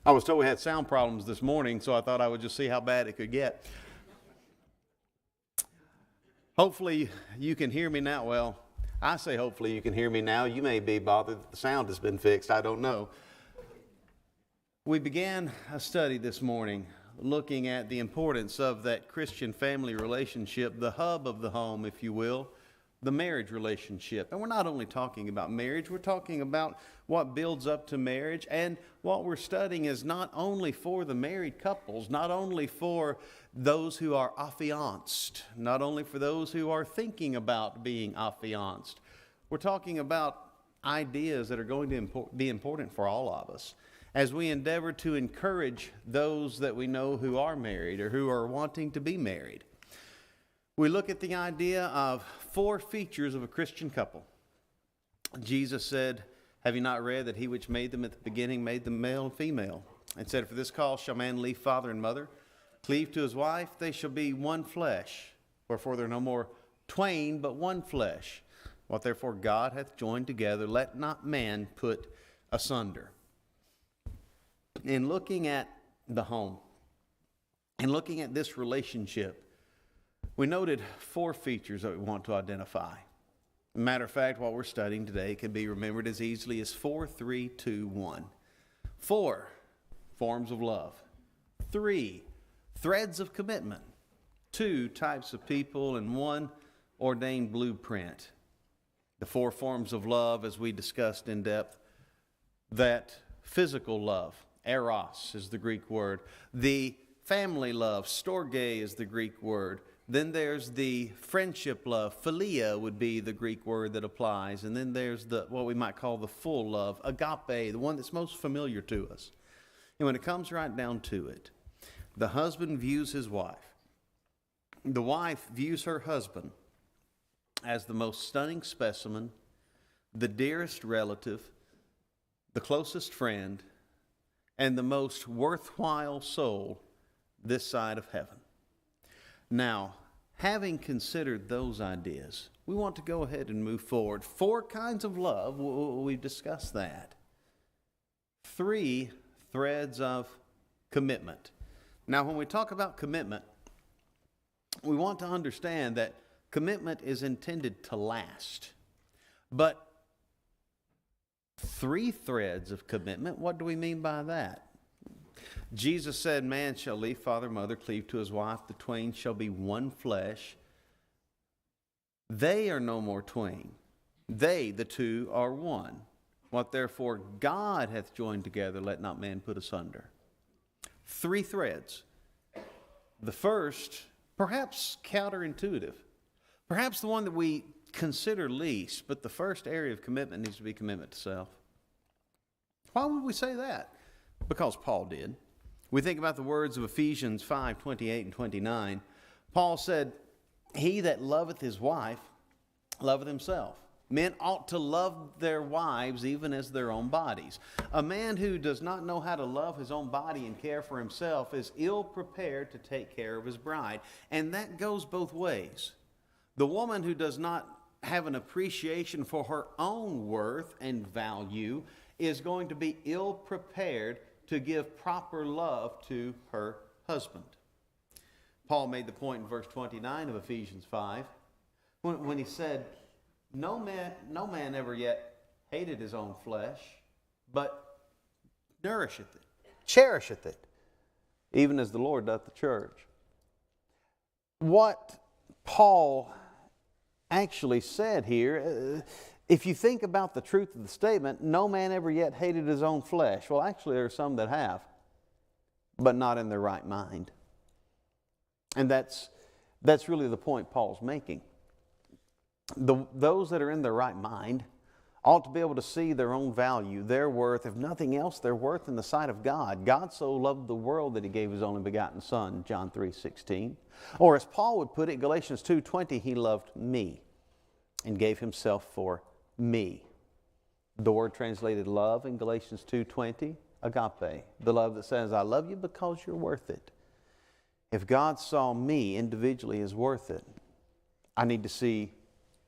I was told we had sound problems this morning, so I thought I would just see how bad it could get. Hopefully you can hear me now. Well, I say hopefully you can hear me now. You may be bothered that the sound has been fixed. I don't know. We began a study this morning looking at the importance of that Christian family relationship, the hub of the home, if you will, the marriage relationship. And we're not only talking about marriage, we're talking about what builds up to marriage. And what we're studying is not only for the married couples, not only for those who are affianced, not only for those who are thinking about being affianced. We're talking about ideas that are going to be important for all of us as we endeavor to encourage those that we know who are married or who are wanting to be married. We look at the idea of 4 features of a Christian couple. Jesus said, "Have you not read that he which made them at the beginning made them male and female? And said, for this cause shall man leave father and mother, cleave to his wife, they shall be one flesh. Wherefore they're no more twain, but one flesh. What therefore God hath joined together, let not man put asunder." In looking at the home, and looking at this relationship, we noted 4 features that we want to identify. Matter of fact, what we're studying today can be remembered as easily as 4, 3, 2, 1. 4 forms of love. 3 threads of commitment. 2 types of people, and 1 ordained blueprint. The 4 forms of love, as we discussed in depth, that physical love, eros is the Greek word. The family love, storge is the Greek word. Then there's the friendship love, philia would be the Greek word that applies. And then there's the what we might call the full love, agape, the one that's most familiar to us. And when it comes right down to it, the husband views his wife. The wife views her husband as the most stunning specimen, the dearest relative, the closest friend, and the most worthwhile soul this side of heaven. Now, having considered those ideas, we want to go ahead and move forward. 4 kinds of love, we've discussed that. 3 threads of commitment. Now, when we talk about commitment, we want to understand that commitment is intended to last. But 3 threads of commitment, what do we mean by that? Jesus said, man shall leave father and mother, cleave to his wife, the twain shall be one flesh. They are no more twain. They, the 2, are one. What therefore God hath joined together, let not man put asunder. 3 threads. The first, perhaps counterintuitive, perhaps the one that we consider least, but the first area of commitment needs to be commitment to self. Why would we say that? Because Paul did. We think about the words of Ephesians 5, 28 and 29. Paul said, he that loveth his wife loveth himself. Men ought to love their wives even as their own bodies. A man who does not know how to love his own body and care for himself is ill prepared to take care of his bride. And that goes both ways. The woman who does not have an appreciation for her own worth and value is going to be ill prepared to give proper love to her husband. Paul made the point in verse 29 of Ephesians 5 when he said, no man ever yet hated his own flesh, but nourisheth it, cherisheth it, even as the Lord doth the church. What Paul actually said here, if you think about the truth of the statement, no man ever yet hated his own flesh. Well, actually, there are some that have, but not in their right mind. And that's really the point Paul's making. Those that are in their right mind ought to be able to see their own value, their worth, if nothing else, their worth in the sight of God. God so loved the world that he gave his only begotten Son, John 3:16. Or as Paul would put it, Galatians 2:20, he loved me and gave himself for me. The word translated love in Galatians 2:20, agape. The love that says, I love you because you're worth it. If God saw me individually as worth it, I need to see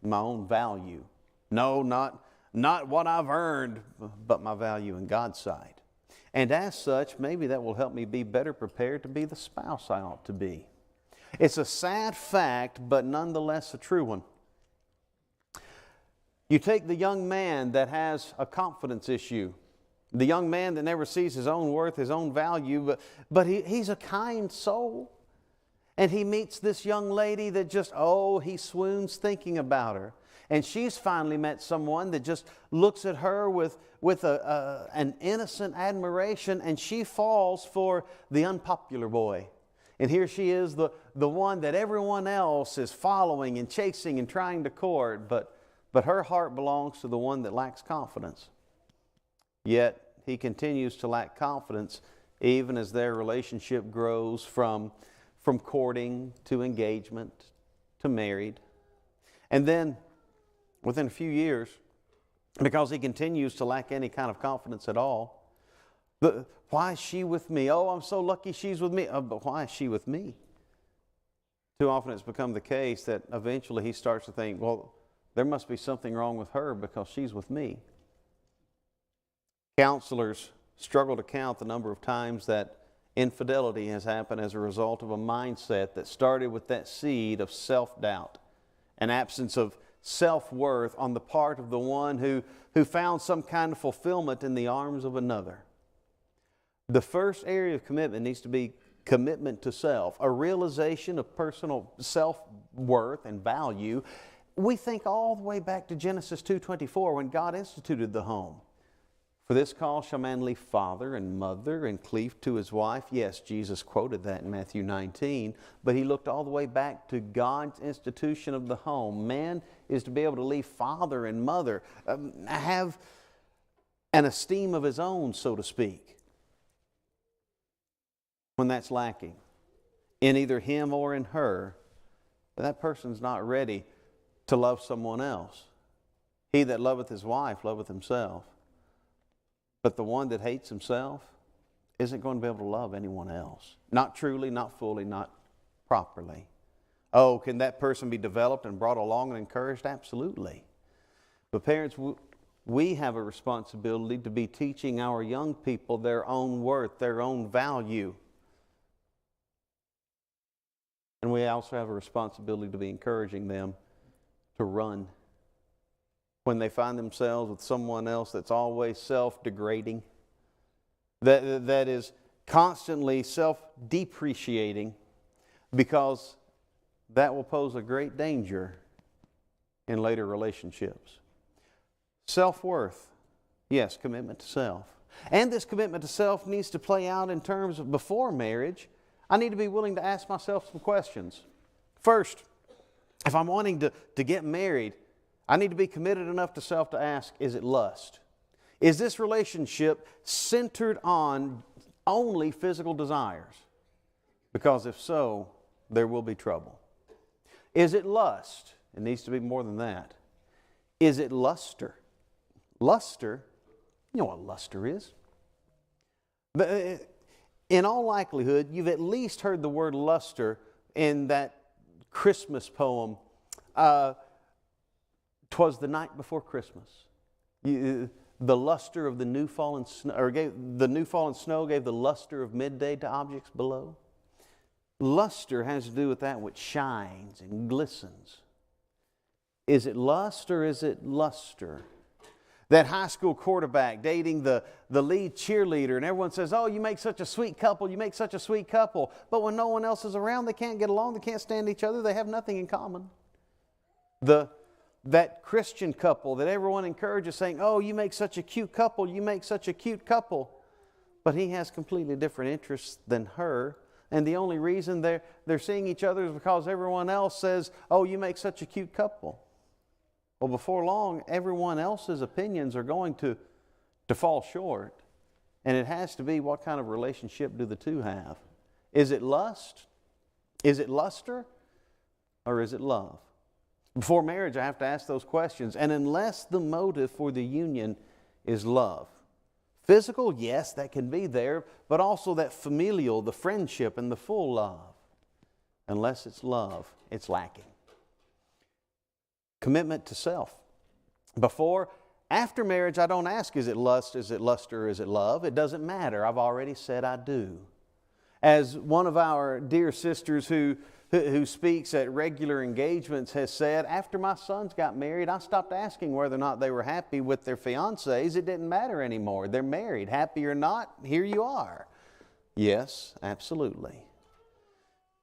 my own value. No, not what I've earned, but my value in God's sight. And as such, maybe that will help me be better prepared to be the spouse I ought to be. It's a sad fact, but nonetheless a true one. You take the young man that has a confidence issue, the young man that never sees his own worth, his own value, but he's a kind soul. And he meets this young lady that just, he swoons thinking about her. And she's finally met someone that just looks at her with an innocent admiration, and she falls for the unpopular boy. And here she is, the one that everyone else is following and chasing and trying to court, but her heart belongs to the one that lacks confidence. Yet he continues to lack confidence even as their relationship grows from courting to engagement to married. And then within a few years, because he continues to lack any kind of confidence at all, why is she with me? Oh, I'm so lucky she's with me. But why is she with me? Too often it's become the case that eventually he starts to think, well, there must be something wrong with her because she's with me. Counselors struggle to count the number of times that infidelity has happened as a result of a mindset that started with that seed of self-doubt, an absence of self-worth on the part of the one who found some kind of fulfillment in the arms of another. The first area of commitment needs to be commitment to self, a realization of personal self-worth and value. We think all the way back to Genesis 2:24 when God instituted the home. For this cause shall man leave father and mother and cleave to his wife. Yes, Jesus quoted that in Matthew 19, but he looked all the way back to God's institution of the home. Man is to be able to leave father and mother, have an esteem of his own, so to speak. When that's lacking in either him or in her, that person's not ready to love someone else. He that loveth his wife loveth himself. But the one that hates himself isn't going to be able to love anyone else. Not truly, not fully, not properly. Oh, can that person be developed and brought along and encouraged? Absolutely. But parents, we have a responsibility to be teaching our young people their own worth, their own value. And we also have a responsibility to be encouraging them to run when they find themselves with someone else that's always self-degrading, that is constantly self-depreciating, because that will pose a great danger in later relationships. Self-worth, yes, commitment to self. And this commitment to self needs to play out in terms of before marriage. I need to be willing to ask myself some questions. First, if I'm wanting to get married, I need to be committed enough to self to ask, is it lust? Is this relationship centered on only physical desires? Because if so, there will be trouble. Is it lust? It needs to be more than that. Is it luster? Luster, you know what luster is. In all likelihood, you've at least heard the word luster in that Christmas poem, "'Twas the night before Christmas." The luster of the new fallen snow, the new fallen snow gave the luster of midday to objects below. Luster has to do with that which shines and glistens. Is it lust or is it luster? That high school quarterback dating the lead cheerleader, and everyone says, oh, you make such a sweet couple, you make such a sweet couple. But when no one else is around, they can't get along, they can't stand each other, they have nothing in common. That Christian couple that everyone encourages, saying, oh, you make such a cute couple, you make such a cute couple. But he has completely different interests than her. And the only reason they're seeing each other is because everyone else says, oh, you make such a cute couple. Well, before long, everyone else's opinions are going to fall short. And it has to be, what kind of relationship do the two have? Is it lust? Is it luster? Or is it love? Before marriage, I have to ask those questions. And unless the motive for the union is love. Physical, yes, that can be there, but also that familial, the friendship, and the full love. Unless it's love, it's lacking. Commitment to self. Before, After marriage, I don't ask, is it lust, or is it love? It doesn't matter. I've already said I do. As one of our dear sisters who speaks at regular engagements has said, after my sons got married, I stopped asking whether or not they were happy with their fiancés. It didn't matter anymore. They're married. Happy or not, here you are. Yes, absolutely.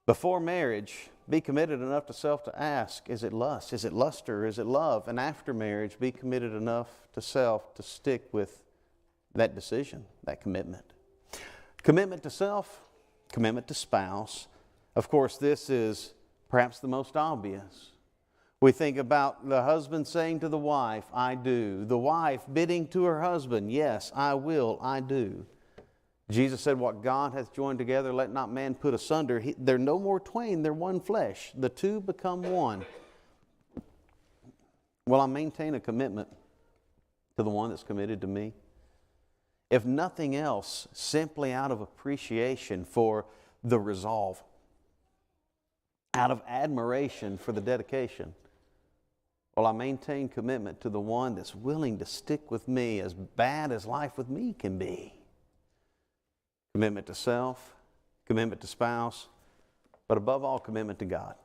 Before marriage, be committed enough to self to ask, is it lust? Is it luster? Is it love? And after marriage, be committed enough to self to stick with that decision, that commitment. Commitment to self, commitment to spouse. Of course, this is perhaps the most obvious. We think about the husband saying to the wife, I do. The wife bidding to her husband, yes, I will, I do. Jesus said, what God hath joined together, let not man put asunder. They're no more twain, they're one flesh. The two become one. Will I maintain a commitment to the one that's committed to me? If nothing else, simply out of appreciation for the resolve, out of admiration for the dedication. Will I maintain commitment to the one that's willing to stick with me as bad as life with me can be? Commitment to self, commitment to spouse, but above all, commitment to God.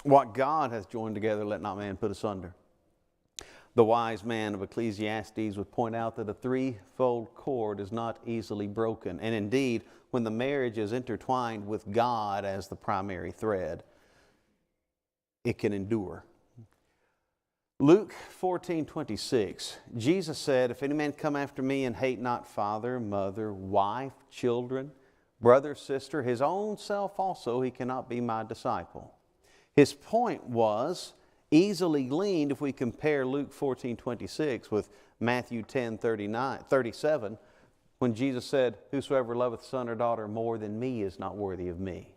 What God hath joined together, let not man put asunder. The wise man of Ecclesiastes would point out that a threefold cord is not easily broken. And indeed, when the marriage is intertwined with God as the primary thread, it can endure. Luke 14:26, Jesus said, if any man come after me and hate not father, mother, wife, children, brother, sister, his own self also, he cannot be my disciple. His point was easily gleaned if we compare Luke 14:26 with Matthew 10:37, when Jesus said, whosoever loveth son or daughter more than me is not worthy of me.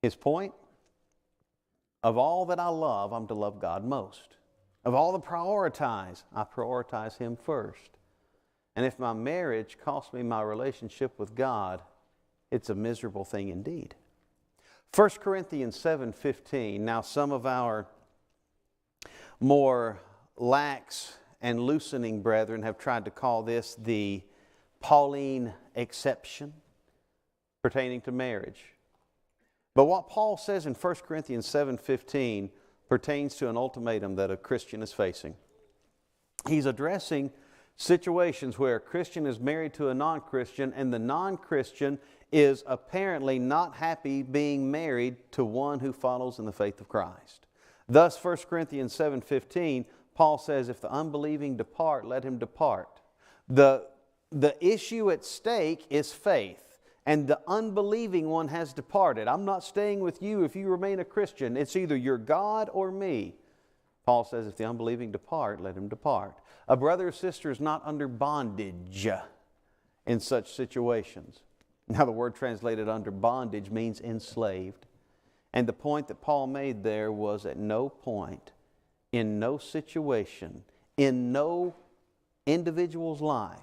His point, of all that I love, I'm to love God most. Of all the prioritize, I prioritize Him first. And if my marriage costs me my relationship with God, it's a miserable thing indeed. 1 Corinthians 7:15. Now some of our more lax and loosening brethren have tried to call this the Pauline exception pertaining to marriage. But what Paul says in 1 Corinthians 7:15 pertains to an ultimatum that a Christian is facing. He's addressing situations where a Christian is married to a non-Christian and the non-Christian is apparently not happy being married to one who follows in the faith of Christ. Thus, 1 Corinthians 7:15, Paul says, if the unbelieving depart, let him depart. The issue at stake is faith. And the unbelieving one has departed. I'm not staying with you if you remain a Christian. It's either your God or me. Paul says, if the unbelieving depart, let him depart. A brother or sister is not under bondage in such situations. Now, the word translated under bondage means enslaved. And the point that Paul made there was at no point, in no situation, in no individual's life,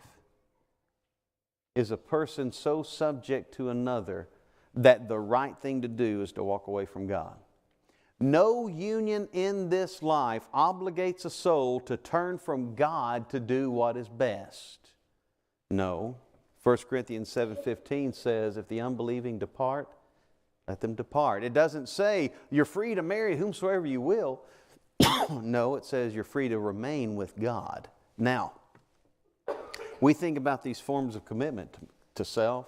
is a person so subject to another that the right thing to do is to walk away from God. No union in this life obligates a soul to turn from God to do what is best. No. 1 Corinthians 7:15 says, if the unbelieving depart, let them depart. It doesn't say you're free to marry whomsoever you will. No, it says you're free to remain with God. Now, we think about these forms of commitment to self,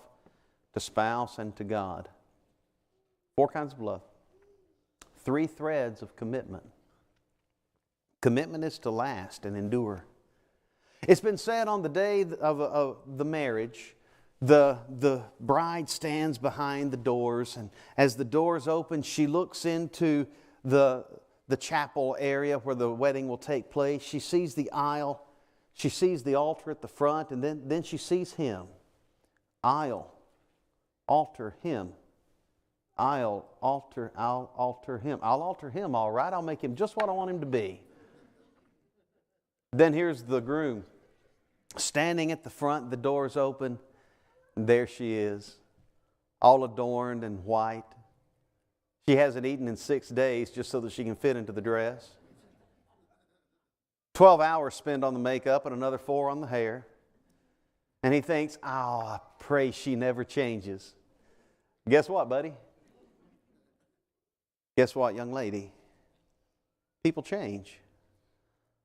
to spouse, and to God. 4 kinds of love. 3 threads of commitment. Commitment is to last and endure. It's been said on the day of the marriage, the bride stands behind the doors, and as the doors open, she looks into the chapel area where the wedding will take place. She sees the aisle. She sees the altar at the front, and then she sees him. Aisle, altar, him. Aisle, altar, I'll alter him. I'll alter him, all right. I'll make him just what I want him to be. Then here's the groom standing at the front. The door's open, and there she is, all adorned in white. She hasn't eaten in 6 days just so that she can fit into the dress. 12 hours spent on the makeup and another 4 on the hair. And he thinks, oh, I pray she never changes. Guess what, buddy? Guess what, young lady? People change.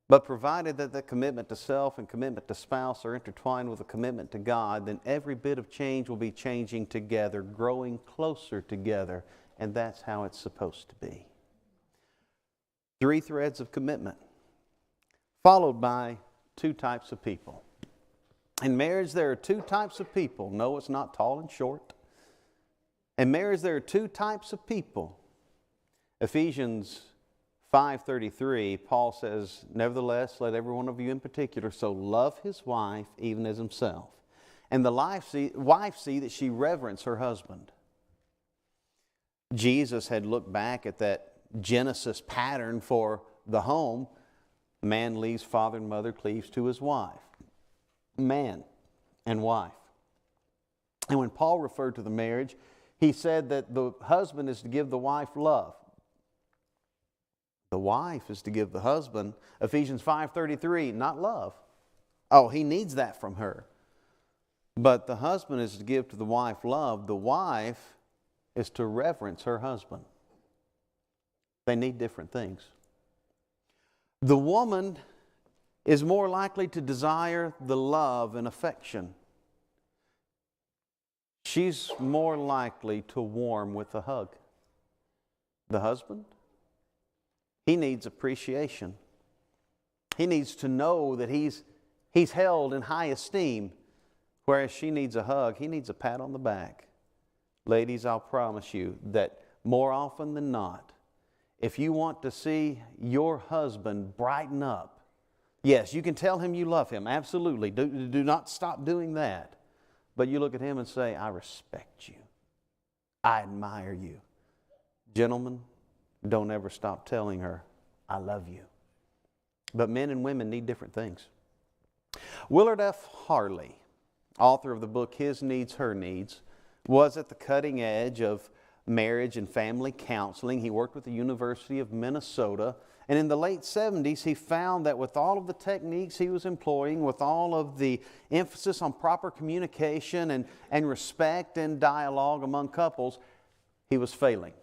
But provided that the commitment to self and commitment to spouse are intertwined with a commitment to God, then every bit of change will be changing together, growing closer together. And that's how it's supposed to be. 3 threads of commitment, followed by 2 types of people. In marriage, there are 2 types of people. No, it's not tall and short. In marriage, there are 2 types of people. Ephesians 5:33, Paul says, nevertheless, let every one of you in particular so love his wife even as himself. And the wife see that she reverence her husband. Jesus had looked back at that Genesis pattern for the home. Man leaves father and mother, cleaves to his wife. Man and wife. And when Paul referred to the marriage, he said that the husband is to give the wife love. The wife is to give the husband, Ephesians 5:33, not love. Oh, he needs that from her. But the husband is to give to the wife love. The wife is to reverence her husband. They need different things. The woman is more likely to desire the love and affection. She's more likely to warm with a hug. The husband, he needs appreciation. He needs to know that he's held in high esteem, whereas she needs a hug. He needs a pat on the back. Ladies, I'll promise you that more often than not, if you want to see your husband brighten up, yes, you can tell him you love him, absolutely. Do not stop doing that. But you look at him and say, I respect you. I admire you. Gentlemen, don't ever stop telling her, I love you. But men and women need different things. Willard F. Harley, author of the book His Needs, Her Needs, was at the cutting edge of marriage and family counseling. He worked with the University of Minnesota. And in the late 70s, he found that with all of the techniques he was employing, with all of the emphasis on proper communication and respect and dialogue among couples, he was failing.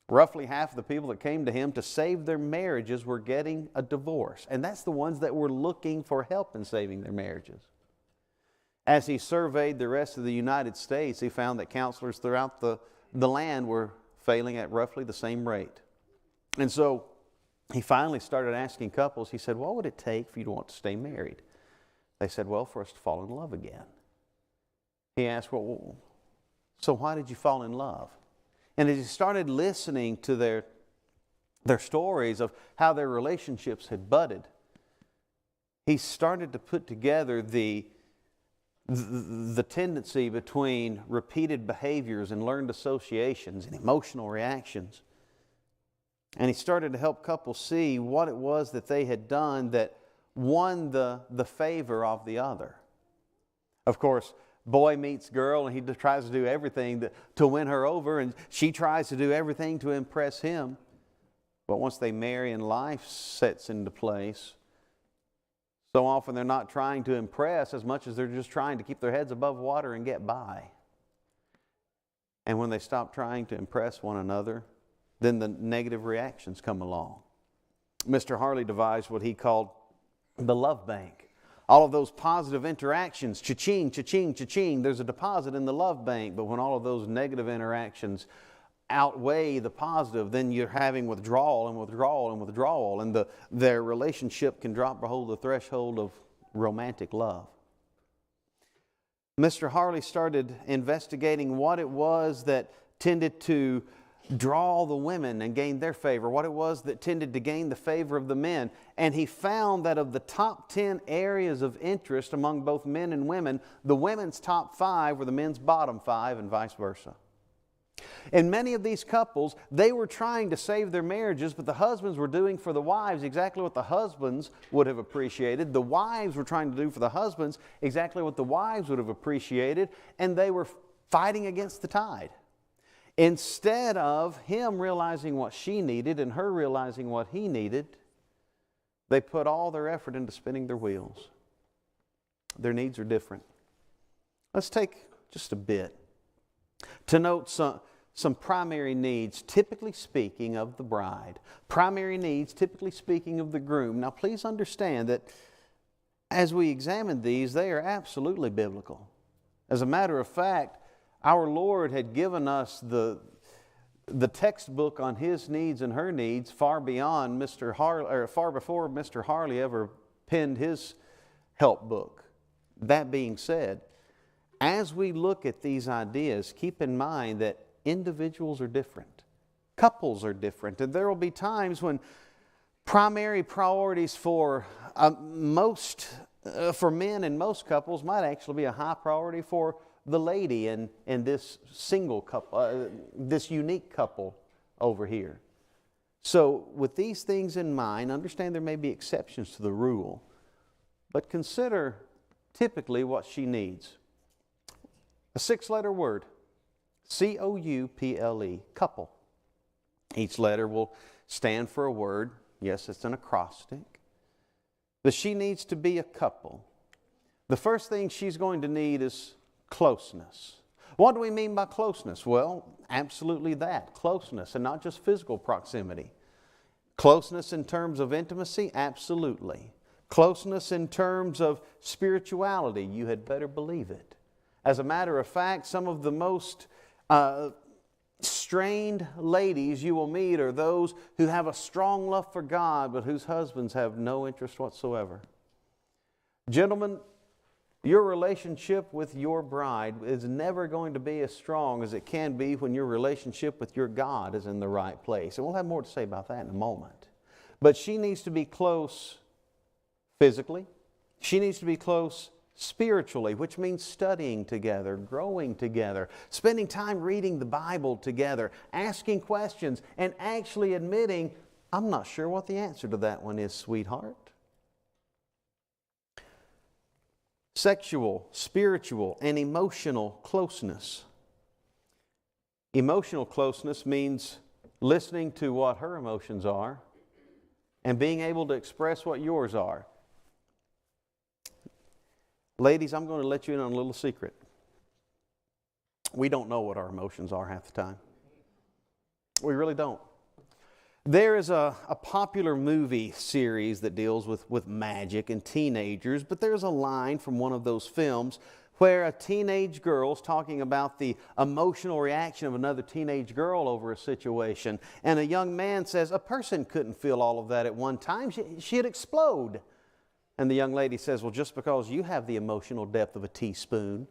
Roughly half of the people that came to him to save their marriages were getting a divorce. And that's the ones that were looking for help in saving their marriages. As he surveyed the rest of the United States, he found that counselors throughout the land were failing at roughly the same rate. And so he finally started asking couples, he said, what would it take for you to want to stay married? They said, well, for us to fall in love again. He asked, well, so why did you fall in love? And as he started listening to their stories of how their relationships had budded, he started to put together the tendency between repeated behaviors and learned associations and emotional reactions. And he started to help couples see what it was that they had done that won the favor of the other. Of course, boy meets girl and he tries to do everything to win her over, and she tries to do everything to impress him. But once they marry and life sets into place, so often they're not trying to impress as much as they're just trying to keep their heads above water and get by. And when they stop trying to impress one another, then the negative reactions come along. Mr. Harley devised what he called the love bank. All of those positive interactions, cha-ching, cha-ching, cha-ching, there's a deposit in the love bank. But when all of those negative interactions outweigh the positive, then you're having withdrawal and withdrawal and withdrawal, and their relationship can drop below the threshold of romantic love. Mr. Harley started investigating what it was that tended to draw the women and gain their favor, what it was that tended to gain the favor of the men. And he found that of the top 10 areas of interest among both men and women, the women's top 5 were the men's bottom 5 and vice versa. In many of these couples, they were trying to save their marriages, but the husbands were doing for the wives exactly what the husbands would have appreciated. The wives were trying to do for the husbands exactly what the wives would have appreciated, and they were fighting against the tide. Instead of him realizing what she needed and her realizing what he needed, They put all their effort into spinning their wheels. Their needs are different. Let's take just a bit to note some primary needs, typically speaking of the bride. Primary needs, typically speaking of the groom. Now please understand that as we examine these, they are absolutely biblical. As a matter of fact, our Lord had given us the textbook on His needs and her needs far beyond far before Mr. Harley ever penned his help book. That being said, as we look at these ideas, keep in mind that individuals are different. Couples are different. And there will be times when primary priorities for men in most couples might actually be a high priority for the lady in this single couple, this unique couple over here. So with these things in mind, understand there may be exceptions to the rule, but consider typically what she needs. A 6-letter word, C-O-U-P-L-E, couple. Each letter will stand for a word. Yes, it's an acrostic. But she needs to be a couple. The first thing she's going to need is closeness. What do we mean by closeness? Well, absolutely that, closeness, and not just physical proximity. Closeness in terms of intimacy? Absolutely. Closeness in terms of spirituality? You had better believe it. As a matter of fact, some of the most strained ladies you will meet are those who have a strong love for God, but whose husbands have no interest whatsoever. Gentlemen, your relationship with your bride is never going to be as strong as it can be when your relationship with your God is in the right place. And we'll have more to say about that in a moment. But she needs to be close physically. She needs to be close spiritually, which means studying together, growing together, spending time reading the Bible together, asking questions, and actually admitting, I'm not sure what the answer to that one is, sweetheart. Sexual, spiritual, and emotional closeness. Emotional closeness means listening to what her emotions are and being able to express what yours are. Ladies, I'm going to let you in on a little secret. We don't know what our emotions are half the time. We really don't. There is a popular movie series that deals with magic and teenagers, but there's a line from one of those films where a teenage girl's talking about the emotional reaction of another teenage girl over a situation, and a young man says, a person couldn't feel all of that at one time. She'd explode. And the young lady says, well, just because you have the emotional depth of a teaspoon.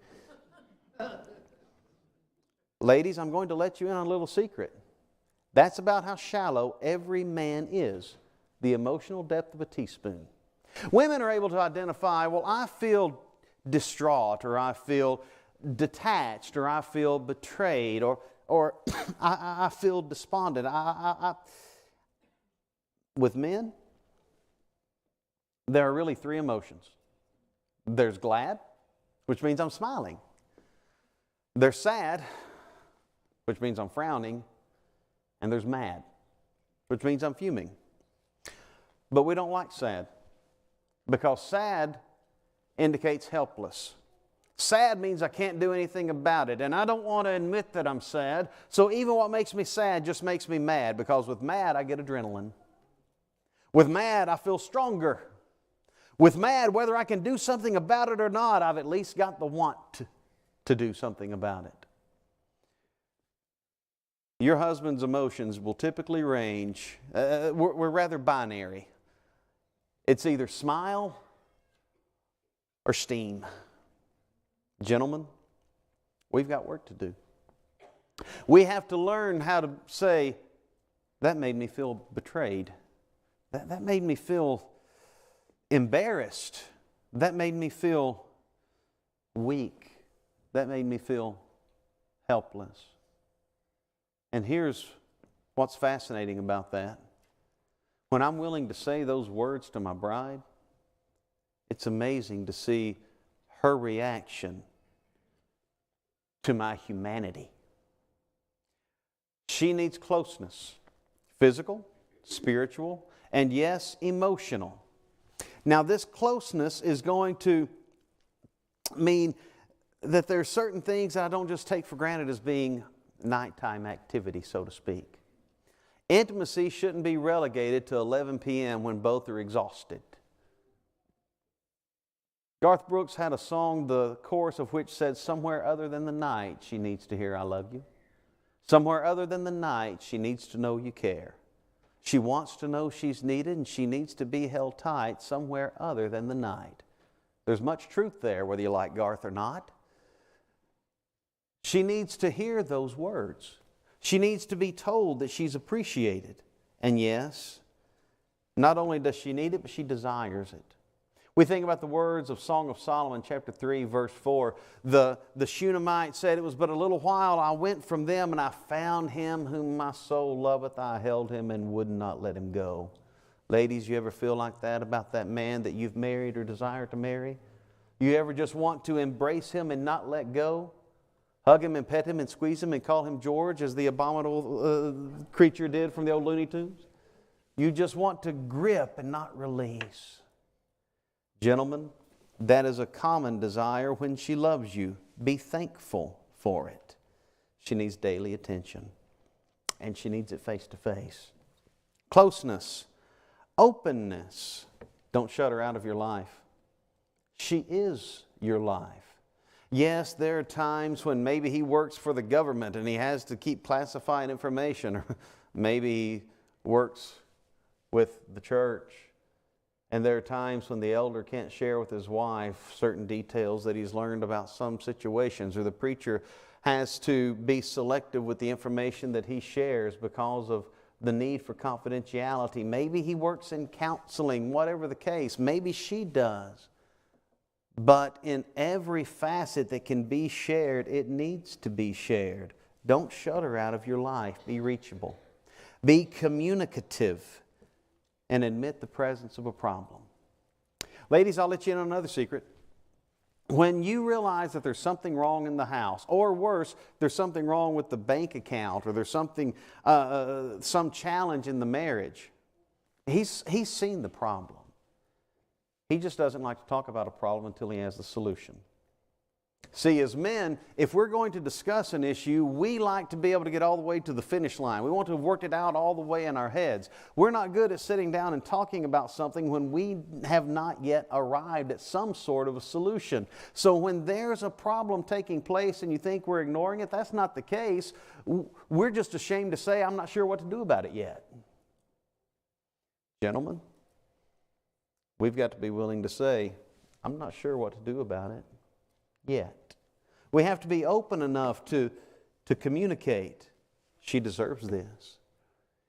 Ladies, I'm going to let you in on a little secret. That's about how shallow every man is, the emotional depth of a teaspoon. Women are able to identify, well, I feel distraught, or I feel detached, or I feel betrayed, or I feel despondent. With men, there are really 3 emotions. There's glad, which means I'm smiling. There's sad, which means I'm frowning. And there's mad, which means I'm fuming. But we don't like sad, because sad indicates helpless. Sad means I can't do anything about it, and I don't want to admit that I'm sad, so even what makes me sad just makes me mad, because with mad I get adrenaline. With mad I feel stronger. With mad, whether I can do something about it or not, I've at least got the want to do something about it. Your husband's emotions will typically range, we're rather binary. It's either smile or steam. Gentlemen, we've got work to do. We have to learn how to say, that made me feel betrayed. That made me feel embarrassed. That made me feel weak. That made me feel helpless. And here's what's fascinating about that. When I'm willing to say those words to my bride, it's amazing to see her reaction to my humanity. She needs closeness, physical, spiritual, and yes, emotional. Now, this closeness is going to mean that there are certain things I don't just take for granted as being nighttime activity, so to speak. Intimacy shouldn't be relegated to 11 p.m. when both are exhausted. Garth Brooks had a song, the chorus of which said, "Somewhere other than the night, she needs to hear I love you. Somewhere other than the night, she needs to know you care. She wants to know she's needed, and she needs to be held tight somewhere other than the night." There's much truth there, whether you like Garth or not. She needs to hear those words. She needs to be told that she's appreciated. And yes, not only does she need it, but she desires it. We think about the words of Song of Solomon, chapter 3, verse 4. The Shunammite said, "It was but a little while I went from them, and I found him whom my soul loveth. I held him and would not let him go." Ladies, you ever feel like that about that man that you've married or desire to marry? You ever just want to embrace him and not let go? Hug him and pet him and squeeze him and call him George as the abominable creature did from the old Looney Tunes? You just want to grip and not release. Gentlemen, that is a common desire when she loves you. Be thankful for it. She needs daily attention, and she needs it face to face. Closeness, openness. Don't shut her out of your life. She is your life. Yes, there are times when maybe he works for the government and he has to keep classifying information, or maybe he works with the church. And there are times when the elder can't share with his wife certain details that he's learned about some situations, or the preacher has to be selective with the information that he shares because of the need for confidentiality. Maybe he works in counseling, whatever the case. Maybe she does. But in every facet that can be shared, it needs to be shared. Don't shut her out of your life. Be reachable. Be communicative. And admit the presence of a problem. Ladies, I'll let you in on another secret. When you realize that there's something wrong in the house, or worse, there's something wrong with the bank account, or there's something, some challenge in the marriage, he's seen the problem. He just doesn't like to talk about a problem until he has the solution. See, as men, if we're going to discuss an issue, we like to be able to get all the way to the finish line. We want to have worked it out all the way in our heads. We're not good at sitting down and talking about something when we have not yet arrived at some sort of a solution. So when there's a problem taking place and you think we're ignoring it, that's not the case. We're just ashamed to say, "I'm not sure what to do about it yet." Gentlemen, we've got to be willing to say, "I'm not sure what to do about it yet." We have to be open enough to communicate. She deserves this.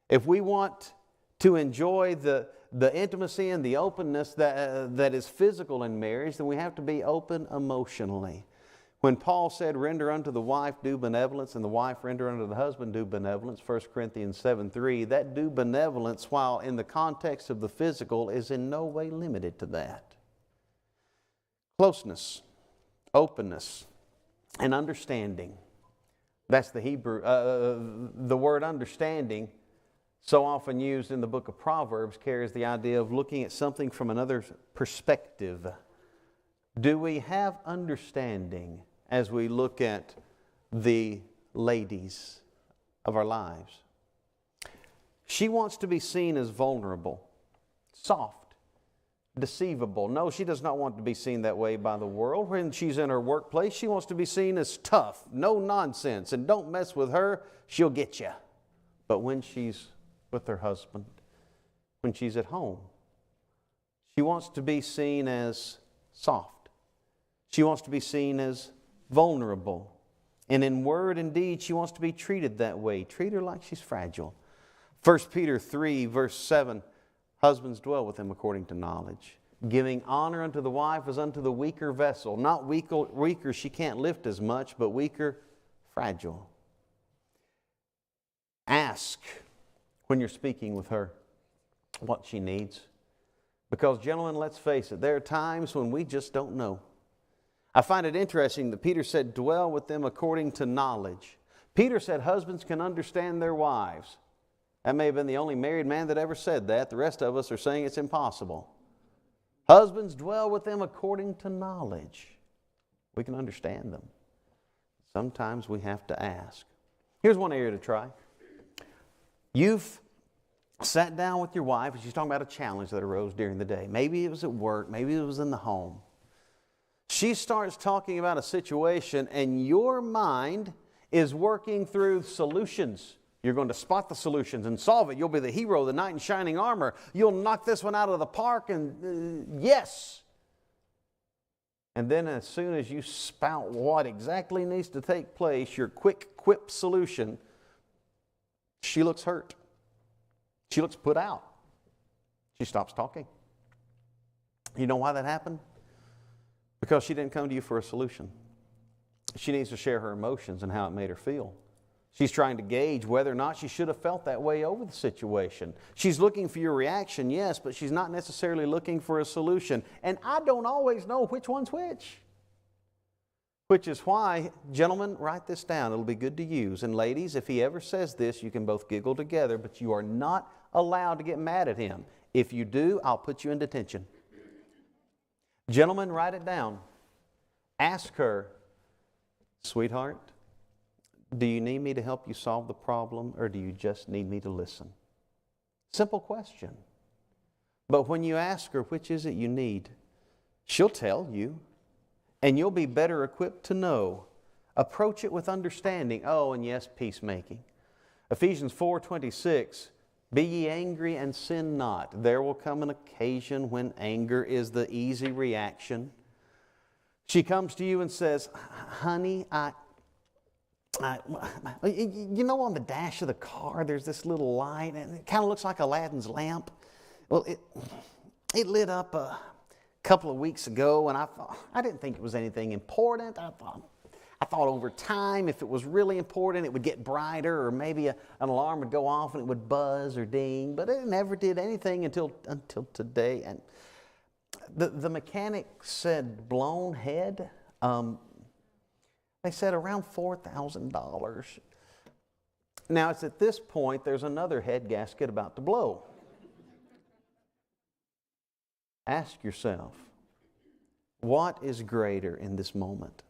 If we want to enjoy the intimacy and the openness that is physical in marriage, then we have to be open emotionally. When Paul said, "Render unto the wife due benevolence, and the wife render unto the husband due benevolence," 1 Corinthians 7:3, that due benevolence, while in the context of the physical, is in no way limited to that. Closeness, openness, and understanding. That's the Hebrew. The word understanding, so often used in the book of Proverbs, carries the idea of looking at something from another perspective. Do we have understanding as we look at the ladies of our lives? She wants to be seen as vulnerable, soft, deceivable. No, she does not want to be seen that way by the world. When she's in her workplace, she wants to be seen as tough, no nonsense, and don't mess with her, she'll get you. But when she's with her husband, when she's at home, she wants to be seen as soft. She wants to be seen as vulnerable. And in word and deed, she wants to be treated that way. Treat her like she's fragile. 1 Peter 3, verse 7, "Husbands, dwell with them according to knowledge, giving honor unto the wife as unto the weaker vessel." Not weaker, she can't lift as much, but weaker, fragile. Ask when you're speaking with her what she needs. Because, gentlemen, let's face it, there are times when we just don't know. I find it interesting that Peter said, "Dwell with them according to knowledge." Peter said husbands can understand their wives. That may have been the only married man that ever said that. The rest of us are saying it's impossible. Husbands, dwell with them according to knowledge. We can understand them. Sometimes we have to ask. Here's one area to try. You've sat down with your wife and she's talking about a challenge that arose during the day. Maybe it was at work, maybe it was in the home. She starts talking about a situation and your mind is working through solutions. You're going to spot the solutions and solve it. You'll be the hero, the knight in shining armor. You'll knock this one out of the park and yes. And then as soon as you spout what exactly needs to take place, your quick quip solution, she looks hurt. She looks put out. She stops talking. You know why that happened? Because she didn't come to you for a solution. She needs to share her emotions and how it made her feel. She's trying to gauge whether or not she should have felt that way over the situation. She's looking for your reaction, yes, but she's not necessarily looking for a solution. And I don't always know which one's which. Which is why, gentlemen, write this down. It'll be good to use. And ladies, if he ever says this, you can both giggle together, but you are not allowed to get mad at him. If you do, I'll put you in detention. Gentlemen, write it down. Ask her, sweetheart, do you need me to help you solve the problem or do you just need me to listen? Simple question. But when you ask her, which is it you need, she'll tell you and you'll be better equipped to know. Approach it with understanding. Oh, and yes, peacemaking. Ephesians 4:26, be ye angry and sin not. There will come an occasion when anger is the easy reaction. She comes to you and says, honey, you know on the dash of the car there's this little light and it kind of looks like Aladdin's lamp. Well, it lit up a couple of weeks ago and I didn't think it was anything important. I thought over time if it was really important it would get brighter or maybe an alarm would go off and it would buzz or ding, but it never did anything until today. And the mechanic said blown head. They said around $4,000. Now it's at this point there's another head gasket about to blow. Ask yourself, what is greater in this moment?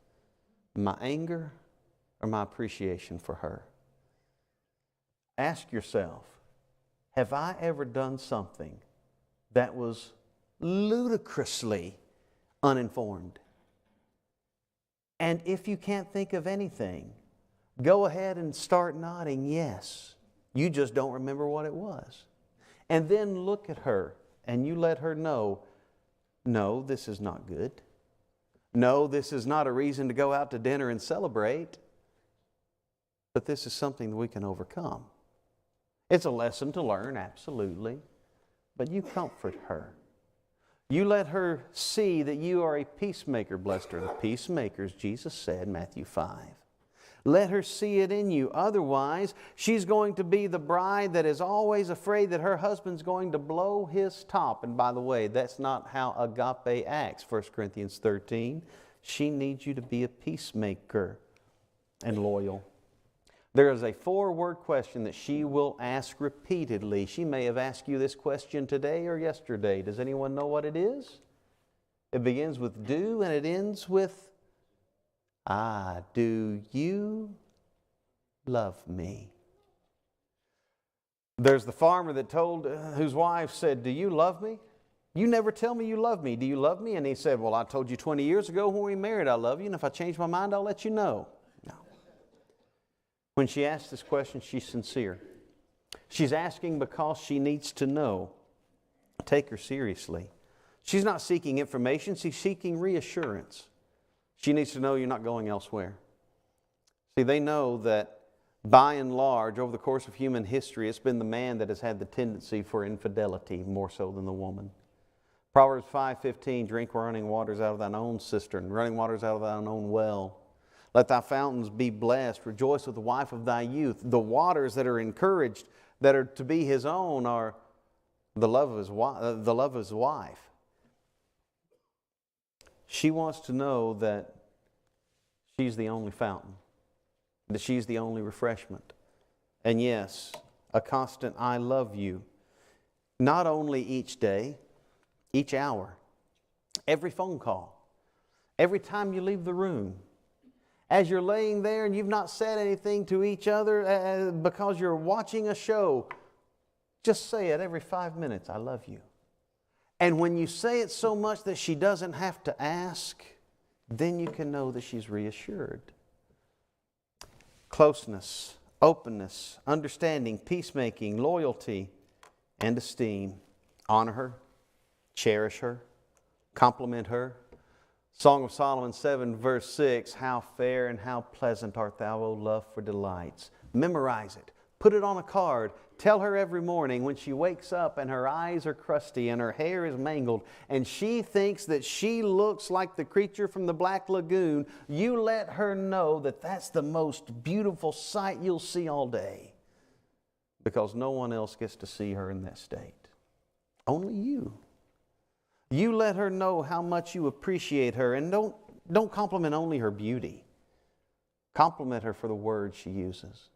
My anger or my appreciation for her? Ask yourself, have I ever done something that was ludicrously uninformed? And if you can't think of anything, go ahead and start nodding yes. You just don't remember what it was. And then look at her and you let her know, no, this is not good. No, this is not a reason to go out to dinner and celebrate. But this is something that we can overcome. It's a lesson to learn, absolutely. But you comfort her. You let her see that you are a peacemaker. Blessed are the peacemakers, Jesus said, Matthew 5. Let her see it in you. Otherwise, she's going to be the bride that is always afraid that her husband's going to blow his top. And by the way, that's not how agape acts, 1 Corinthians 13. She needs you to be a peacemaker and loyal. There is a 4-word question that she will ask repeatedly. She may have asked you this question today or yesterday. Does anyone know what it is? It begins with do and it ends with do you love me? There's the farmer that told whose wife said, do you love me? You never tell me you love me. Do you love me? And he said, well, I told you 20 years ago when we married I love you, and if I change my mind, I'll let you know. No. When she asks this question, she's sincere. She's asking because she needs to know. Take her seriously. She's not seeking information, she's seeking reassurance. She needs to know you're not going elsewhere. See, they know that by and large, over the course of human history, it's been the man that has had the tendency for infidelity more so than the woman. Proverbs 5:15, drink running waters out of thine own cistern, running waters out of thine own well. Let thy fountains be blessed. Rejoice with the wife of thy youth. The waters that are encouraged, that are to be his own, are the love of his wife. She wants to know that she's the only fountain, that she's the only refreshment. And yes, a constant I love you, not only each day, each hour, Every phone call, every time you leave the room, as you're laying there and you've not said anything to each other because you're watching a show, just say it every 5 minutes, I love you. And when you say it so much that she doesn't have to ask, then you can know that she's reassured. Closeness, openness, understanding, peacemaking, loyalty, and esteem. Honor her, cherish her, compliment her. Song of Solomon 7 verse 6, how fair and how pleasant art thou, O love, for delights. Memorize it. Put it on a card. Tell her every morning when she wakes up and her eyes are crusty and her hair is mangled and she thinks that she looks like the creature from the Black Lagoon, you let her know that that's the most beautiful sight you'll see all day, because no one else gets to see her in that state. Only you. You let her know how much you appreciate her, and don't compliment only her beauty. Compliment her for the words she uses,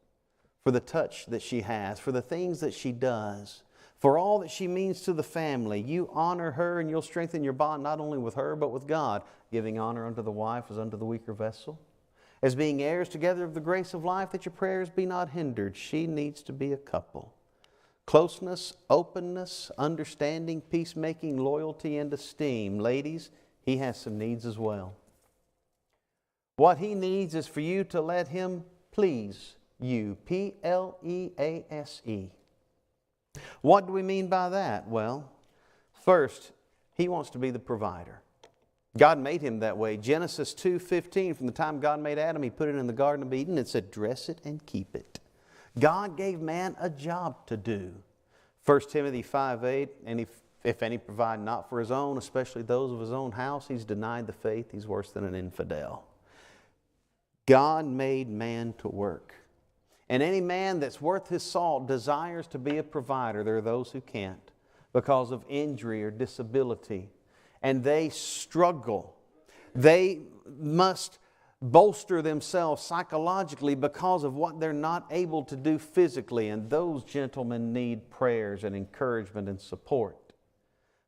for the touch that she has, for the things that she does, for all that she means to the family. You honor her and you'll strengthen your bond not only with her but with God, giving honor unto the wife as unto the weaker vessel, as being heirs together of the grace of life, that your prayers be not hindered. She needs to be a couple. Closeness, openness, understanding, peacemaking, loyalty, and esteem. Ladies, he has some needs as well. What he needs is for you to let him please you. P-L-E-A-S-E. What do we mean by that? Well, first, he wants to be the provider. God made him that way. Genesis 2:15, from the time God made Adam, he put it in the Garden of Eden. It said, dress it and keep it. God gave man a job to do. 1 Timothy 5:8, and if any provide not for his own, especially those of his own house, he's denied the faith. He's worse than an infidel. God made man to work. And any man that's worth his salt desires to be a provider. There are those who can't because of injury or disability. And they struggle. They must bolster themselves psychologically because of what they're not able to do physically. And those gentlemen need prayers and encouragement and support.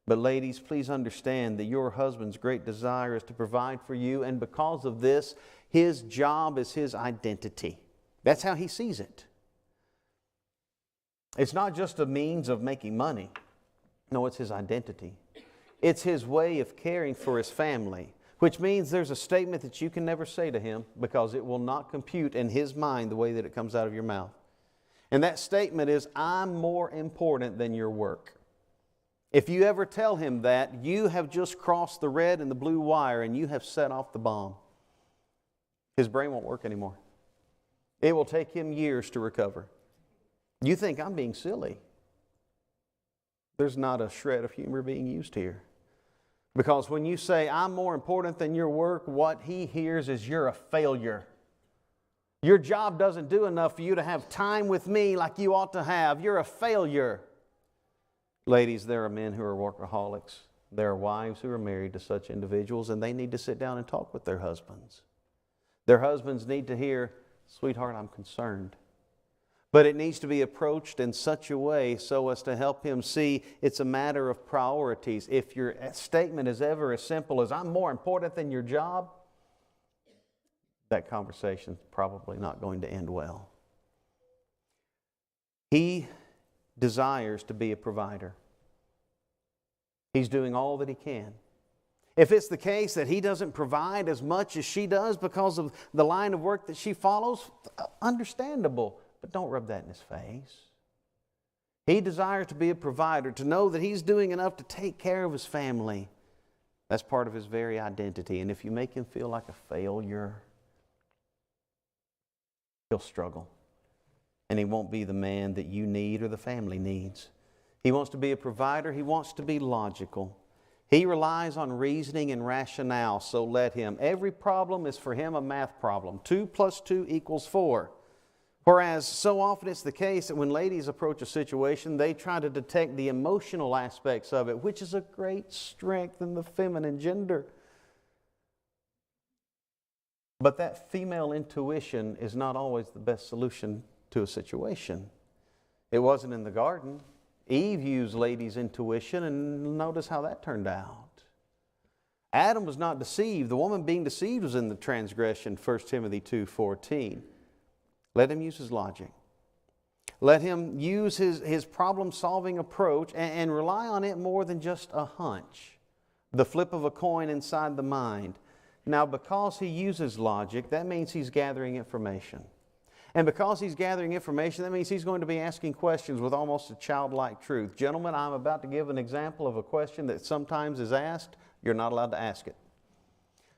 But ladies, please understand that your husband's great desire is to provide for you. And because of this, his job is his identity. That's how he sees it. It's not just a means of making money. No, it's his identity. It's his way of caring for his family, which means there's a statement that you can never say to him because it will not compute in his mind the way that it comes out of your mouth. And that statement is, I'm more important than your work. If you ever tell him that, you have just crossed the red and the blue wire and you have set off the bomb. His brain won't work anymore. It will take him years to recover. You think I'm being silly. There's not a shred of humor being used here. Because when you say, I'm more important than your work, what he hears is you're a failure. Your job doesn't do enough for you to have time with me like you ought to have. You're a failure. Ladies, there are men who are workaholics. There are wives who are married to such individuals, and they need to sit down and talk with their husbands. Their husbands need to hear, sweetheart, I'm concerned. But it needs to be approached in such a way so as to help him see it's a matter of priorities. If your statement is ever as simple as, I'm more important than your job, that conversation's probably not going to end well. He desires to be a provider. He's doing all that he can. If it's the case that he doesn't provide as much as she does because of the line of work that she follows, understandable. But don't rub that in his face. He desires to be a provider, to know that he's doing enough to take care of his family. That's part of his very identity. And if you make him feel like a failure, he'll struggle. And he won't be the man that you need or the family needs. He wants to be a provider. He wants to be logical. He relies on reasoning and rationale, so let him. Every problem is for him a math problem. 2 + 2 = 4. Whereas so often it's the case that when ladies approach a situation, they try to detect the emotional aspects of it, which is a great strength in the feminine gender. But that female intuition is not always the best solution to a situation. It wasn't in the garden. Eve used ladies' intuition, and notice how that turned out. Adam was not deceived. The woman being deceived was in the transgression, 1 Timothy 2:14. Let him use his logic. Let him use his problem-solving approach and rely on it more than just a hunch, the flip of a coin inside the mind. Now, because he uses logic, that means he's gathering information. And because he's gathering information, that means he's going to be asking questions with almost a childlike truth. Gentlemen, I'm about to give an example of a question that sometimes is asked. You're not allowed to ask it.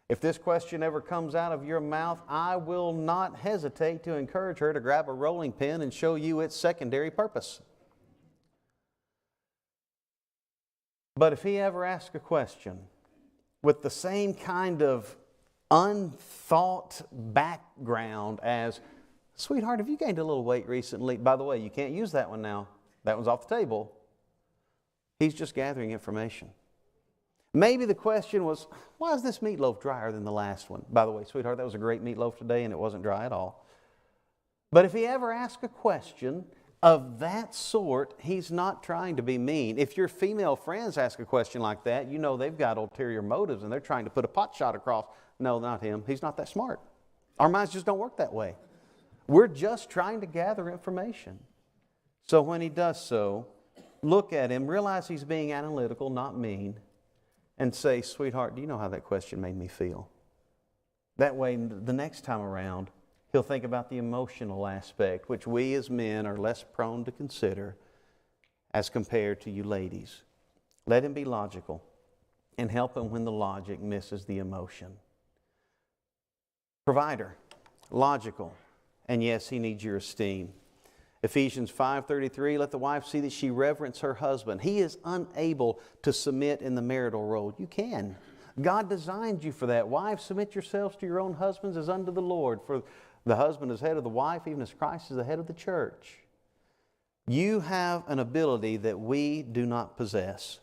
If this question ever comes out of your mouth, I will not hesitate to encourage her to grab a rolling pin and show you its secondary purpose. But if he ever asks a question with the same kind of unthought background as, sweetheart, have you gained a little weight recently? By the way, you can't use that one now. That one's off the table. He's just gathering information. Maybe the question was, why is this meatloaf drier than the last one? By the way, sweetheart, that was a great meatloaf today and it wasn't dry at all. But if he ever asks a question of that sort, he's not trying to be mean. If your female friends ask a question like that, you know they've got ulterior motives and they're trying to put a pot shot across. No, not him. He's not that smart. Our minds just don't work that way. We're just trying to gather information. So when he does so, look at him, realize he's being analytical, not mean, and say, sweetheart, do you know how that question made me feel? That way, the next time around, he'll think about the emotional aspect, which we as men are less prone to consider as compared to you ladies. Let him be logical and help him when the logic misses the emotion. Provider, logical, and yes, he needs your esteem. Ephesians 5:33, let the wife see that she reverence her husband. He is unable to submit in the marital role. You can. God designed you for that. Wives, submit yourselves to your own husbands as unto the Lord. For the husband is head of the wife, even as Christ is the head of the church. You have an ability that we do not possess.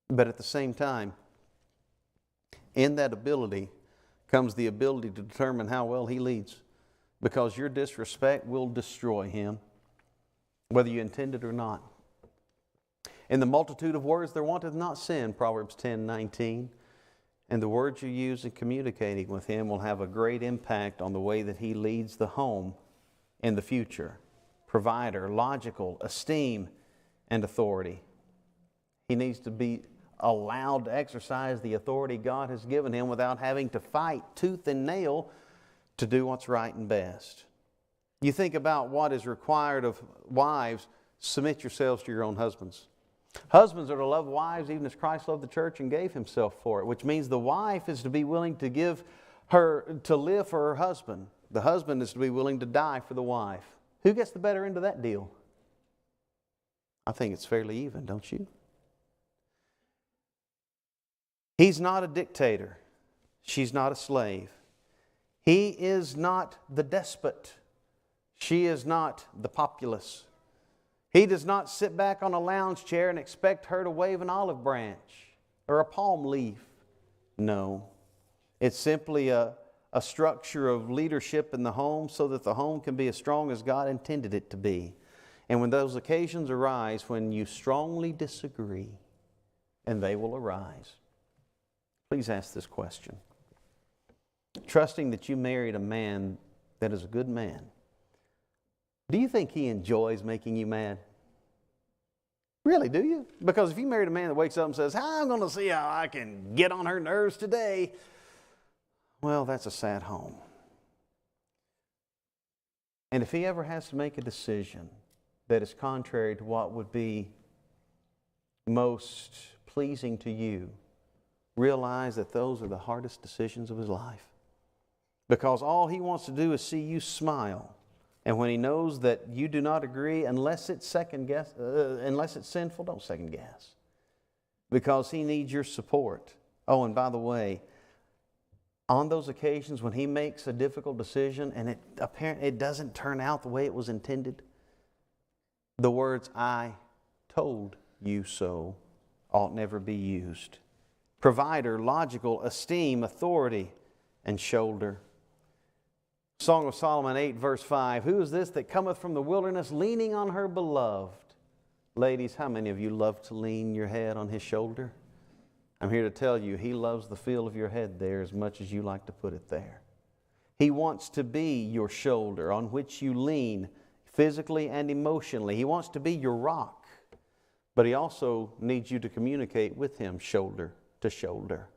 But at the same time, in that ability comes the ability to determine how well he leads. Because your disrespect will destroy him, whether you intend it or not. In the multitude of words there wanteth not sin, Proverbs 10:19. And the words you use in communicating with him will have a great impact on the way that he leads the home in the future. Provider, logical, esteem, and authority. He needs to be allowed to exercise the authority God has given him without having to fight tooth and nail to do what's right and best. You think about what is required of wives, submit yourselves to your own husbands. Husbands are to love wives even as Christ loved the church and gave himself for it, which means the wife is to be willing to live for her husband. The husband is to be willing to die for the wife. Who gets the better end of that deal? I think it's fairly even, don't you? He's not a dictator. She's not a slave. He is not the despot. She is not the populace. He does not sit back on a lounge chair and expect her to wave an olive branch or a palm leaf. No. It's simply a structure of leadership in the home so that the home can be as strong as God intended it to be. And when those occasions arise, when you strongly disagree, and they will arise, please ask this question. Trusting that you married a man that is a good man, do you think he enjoys making you mad? Really, do you? Because if you married a man that wakes up and says, I'm going to see how I can get on her nerves today, well, that's a sad home. And if he ever has to make a decision that is contrary to what would be most pleasing to you, realize that those are the hardest decisions of his life. Because all he wants to do is see you smile. And when he knows that you do not agree, unless it's sinful, don't second guess. Because he needs your support. Oh, and by the way, on those occasions when he makes a difficult decision and it doesn't turn out the way it was intended, the words, I told you so, ought never be used. Provider, logical, esteem, authority, and shoulder. Song of Solomon 8, verse 5. Who is this that cometh from the wilderness, leaning on her beloved? Ladies, how many of you love to lean your head on his shoulder? I'm here to tell you, He loves the feel of your head there as much as you like to put it there. He wants to be your shoulder on which you lean physically and emotionally. He wants to be your rock. But He also needs you to communicate with Him shoulder to shoulder.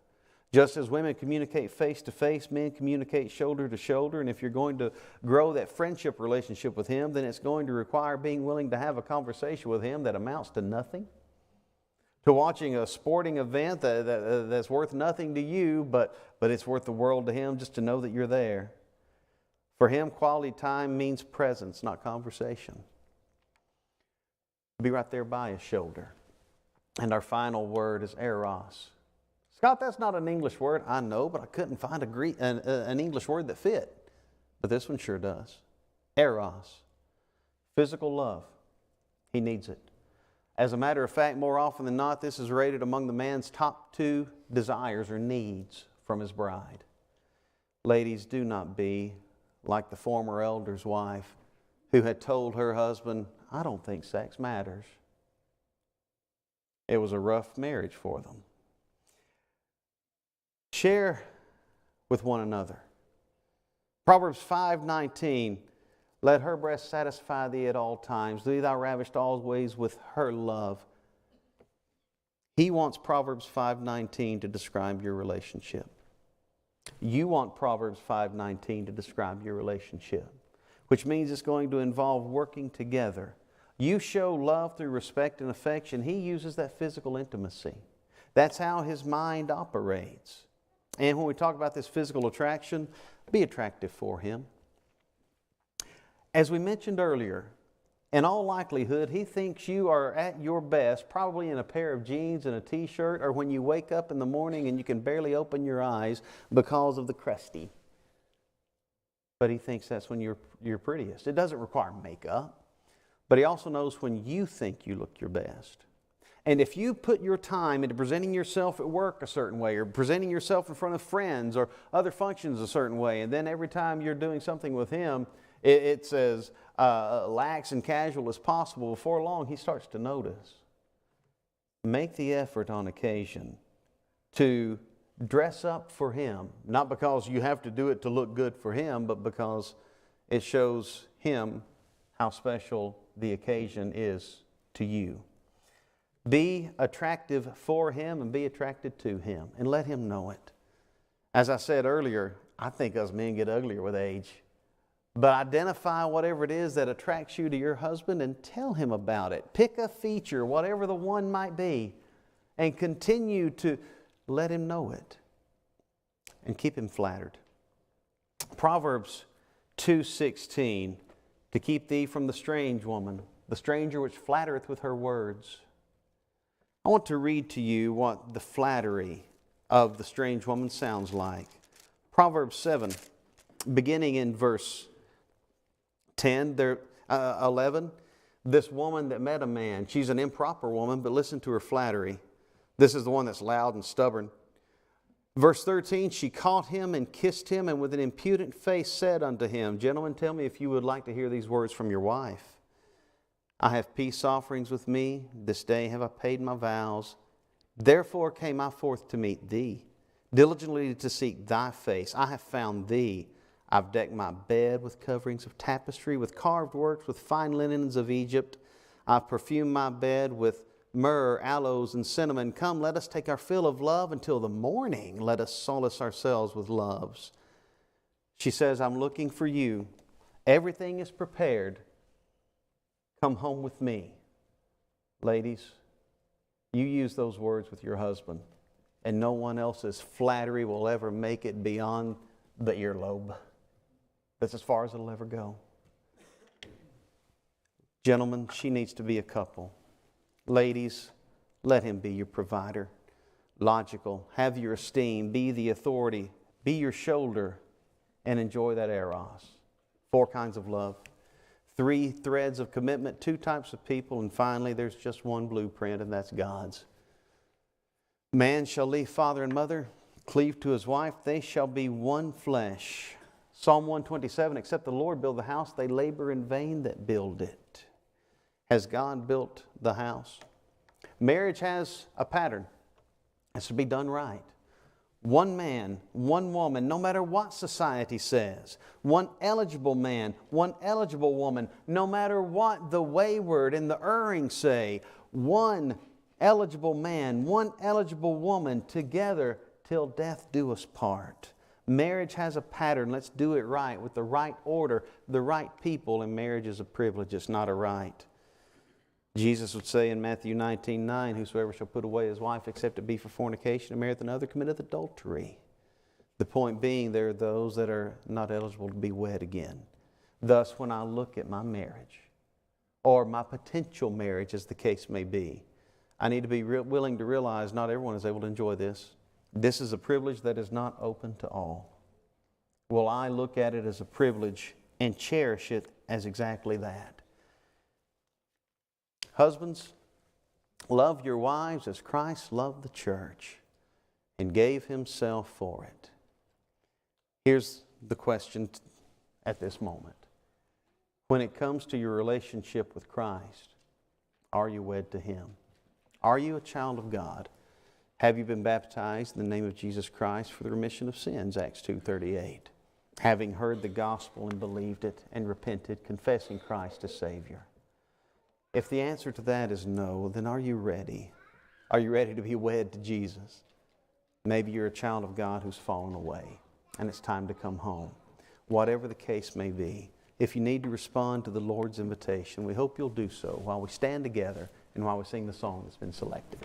Just as women communicate face to face, men communicate shoulder to shoulder. And if you're going to grow that friendship relationship with Him, then it's going to require being willing to have a conversation with Him that amounts to nothing. To watching a sporting event that's worth nothing to you, but it's worth the world to Him just to know that you're there. For Him, quality time means presence, not conversation. Be right there by His shoulder. And our final word is eros. Scott, that's not an English word. I know, but I couldn't find an English word that fit. But this one sure does. Eros. Physical love. He needs it. As a matter of fact, more often than not, this is rated among the man's top 2 desires or needs from his bride. Ladies, do not be like the former elder's wife who had told her husband, I don't think sex matters. It was a rough marriage for them. Share with one another. Proverbs 5:19, let her breast satisfy thee at all times. Be thou ravished always with her love. He wants Proverbs 5:19 to describe your relationship. You want Proverbs 5:19 to describe your relationship, which means it's going to involve working together. You show love through respect and affection. He uses that physical intimacy. That's how his mind operates. And when we talk about this physical attraction, be attractive for him. As we mentioned earlier, in all likelihood, he thinks you are at your best, probably in a pair of jeans and a t-shirt, or when you wake up in the morning and you can barely open your eyes because of the crusty. But he thinks that's when you're prettiest. It doesn't require makeup, but he also knows when you think you look your best. And if you put your time into presenting yourself at work a certain way, or presenting yourself in front of friends or other functions a certain way, and then every time you're doing something with him, it's as lax and casual as possible, before long he starts to notice. Make the effort on occasion to dress up for him, not because you have to do it to look good for him, but because it shows him how special the occasion is to you. Be attractive for him and be attracted to him, and let him know it. As I said earlier, I think us men get uglier with age. But identify whatever it is that attracts you to your husband and tell him about it. Pick a feature, whatever the one might be, and continue to let him know it. And keep him flattered. Proverbs 2:16, to keep thee from the strange woman, the stranger which flattereth with her words. I want to read to you what the flattery of the strange woman sounds like. Proverbs 7, beginning in verse 11. This woman that met a man, she's an improper woman, but listen to her flattery. This is the one that's loud and stubborn. Verse 13, she caught him and kissed him, and with an impudent face said unto him, gentlemen, tell me if you would like to hear these words from your wife. I have peace offerings with me. This day have I paid my vows. Therefore came I forth to meet thee, diligently to seek thy face. I have found thee. I've decked my bed with coverings of tapestry, with carved works, with fine linens of Egypt. I've perfumed my bed with myrrh, aloes, and cinnamon. Come, let us take our fill of love until the morning. Let us solace ourselves with loves. She says, I'm looking for you. Everything is prepared. Come home with me. Ladies, you use those words with your husband, and no one else's flattery will ever make it beyond the earlobe. That's as far as it'll ever go. Gentlemen, she needs to be a couple. Ladies, let him be your provider. Logical, have your esteem, be the authority, be your shoulder, and enjoy that eros. 4 kinds of love. 3 threads of commitment, 2 types of people, and finally there's just one blueprint, and that's God's. Man shall leave father and mother, cleave to his wife, they shall be one flesh. Psalm 127, except the Lord build the house, they labor in vain that build it. Has God built the house? Marriage has a pattern. has to be done right. One man, one woman, no matter what society says. One eligible man, one eligible woman, no matter what the wayward and the erring say. One eligible man, one eligible woman, together till death do us part. Marriage has a pattern. Let's do it right with the right order, the right people, and marriage is a privilege. It's not a right. Jesus would say in Matthew 19:9, whosoever shall put away his wife except it be for fornication and marrieth another committeth adultery. The point being, there are those that are not eligible to be wed again. Thus, when I look at my marriage, or my potential marriage as the case may be, I need to be willing to realize not everyone is able to enjoy this. This is a privilege that is not open to all. Will I look at it as a privilege and cherish it as exactly that? Husbands, love your wives as Christ loved the church and gave Himself for it. Here's the question at this moment. When it comes to your relationship with Christ, are you wed to Him? Are you a child of God? Have you been baptized in the name of Jesus Christ for the remission of sins? Acts 2:38. Having heard the gospel and believed it and repented, confessing Christ as Savior. If the answer to that is no, then are you ready? Are you ready to be wed to Jesus? Maybe you're a child of God who's fallen away and it's time to come home. Whatever the case may be, if you need to respond to the Lord's invitation, we hope you'll do so while we stand together and while we sing the song that's been selected.